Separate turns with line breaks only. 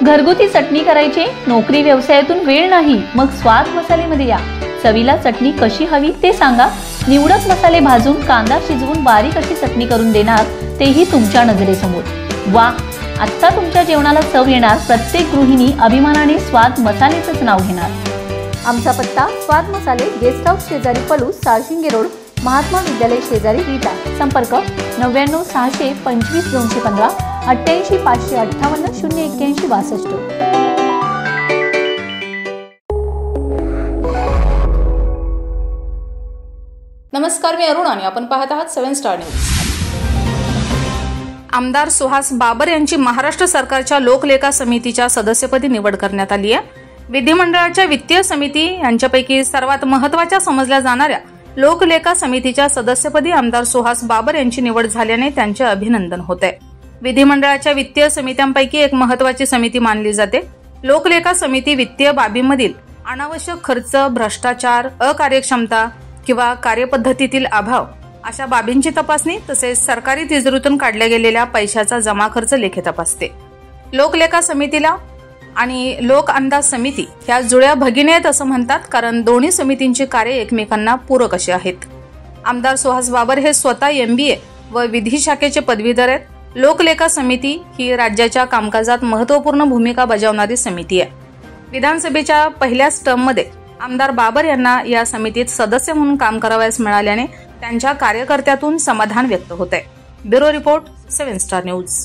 घरगुती चटणी करायची, नोकरी व्यवसायातून वेळ नाही, मग स्वाद मसालेमध्ये या। चवीला चटणी कशी हवी ते सांगा। निवडक मसाले भाजून कांदा शिजवून बारीक अशी चटणी करून देणार, तेही तुमच्या नजरेसमोर। वा, आता तुमच्या जेवणाला चव येणार। प्रत्येक गृहिणी अभिमानाने स्वाद मसालेचंच नाव घेणार। आमचा पत्ता स्वाद मसाले, गेस्ट हाऊस शेजारी पलूस, साळशिंगे रोड, महात्मा विद्यालय शेजारी विटा। संपर्क 99 625 215 88 558 081 62।
नमस्कार, मी अरुण आणि आपण पाहत आहात 7 स्टार न्यूज। आमदार सुहास बाबर यांची महाराष्ट्र सरकारच्या लोकलेखा समितीच्या सदस्यपदी निवड करण्यात आली आहे। विधिमंडळाच्या वित्तीय समिती यांच्यापैकी सर्वात महत्त्वाच्या समजल्या जाणाऱ्या लोकलेखा समितीच्या सदस्यपदी आमदार सुहास बाबर यांची निवड झाल्याने त्यांचे अभिनंदन होते। विधिमंडळाच्या वित्तीय समित्यांपैकी एक महत्त्वाची समिती मानली जाते। लोकलेखा समिती वित्तीय बाबींमधील अनावश्यक खर्च, भ्रष्टाचार, अकार्यक्षमता किंवा कार्यपद्धतीतील अभाव अशा बाबींची तपासणी तसेच सरकारी तिजोरीतून काढल्या गेलेल्या पैशाचा जमा खर्च लेखी तपासते। लोकलेखा समितीला आणि लोक अंदाज समिती ह्या जुळ्या भगिनी आहेत असं म्हणतात, कारण दोन्ही समितींची कार्य एकमेकांना पूरक अशी आहेत। आमदार सुहास बाबर हे स्वतः MBA व विधी शाखेचे पदवीधर आहेत। लोकलेखा समिती ही राज्याच्या कामकाजात महत्त्वपूर्ण भूमिका बजावणारी समिती आहे। विधानसभेच्या पहिल्याच टर्ममध्ये आमदार बाबर यांना या समितीत सदस्य म्हणून काम करावयास मिळाल्याने त्यांच्या कार्यकर्त्यातून समाधान व्यक्त होते। Bureau report 7 star news.